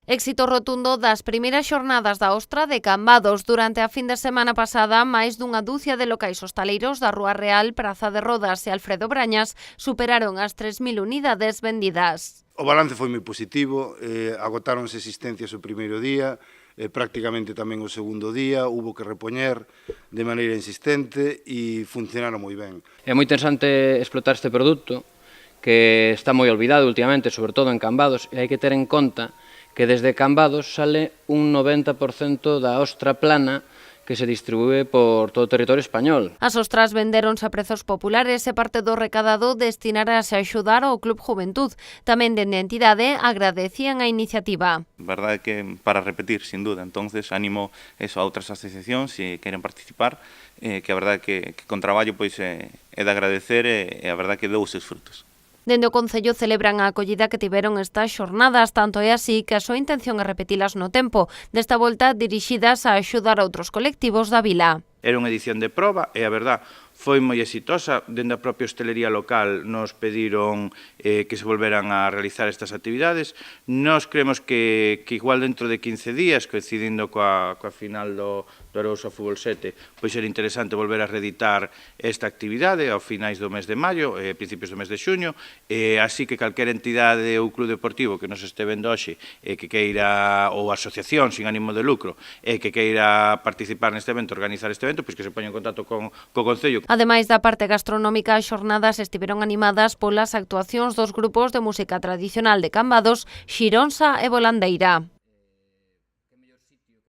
Éxito rotundo das primeiras xornadas da Ostra de Cambados. Durante a fin de semana pasada, máis dunha dúcia de locais hostaleiros da Rúa Real, Praza de Rodas e Alfredo Brañas superaron as 3.000 unidades vendidas. O balance foi moi positivo, agotáronse existencias o primeiro día, prácticamente tamén o segundo día, hubo que repoñer de maneira insistente e funcionaron moi ben. É moi interesante explotar este produto, que está moi olvidado últimamente, sobre todo en Cambados, e hai que ter en conta que desde Cambados sale un 90% da ostra plana que se distribúe por todo o territorio español. As ostras vendéronse a prezos populares e parte do recadado destinarase a axudar ao Club Juventud. Tamén dende a entidade agradecían a iniciativa. Verdade que para repetir, sin duda. Entonces animo eso a outras asociacións se queren participar, que a verdade que con traballo pois é de agradecer e a verdade que dou os seus frutos. Dende o Concello celebran a acollida que tiveron estas xornadas, tanto é así que a súa intención é repetilas no tempo, desta volta dirixidas a axudar a outros colectivos da vila. Era unha edición de proba e a verdad foi moi exitosa. Dende a propia hostelería local nos pediron que se volveran a realizar estas actividades. Nos creemos que igual dentro de 15 días, coincidindo coa final do Arousa Fútbol 7, pois era interesante volver a reeditar esta actividade ao finais do mes de maio, principios do mes de xuño, así que calquera entidade ou club deportivo que nos este vendo hoxe que queira, ou asociación sin ánimo de lucro, que queira participar neste evento, organizar este evento, pois que se poña en contacto co Concello. Ademais da parte gastronómica, as xornadas estiveron animadas polas actuacións dos grupos de música tradicional de Cambados, Xironsa e Volandeira.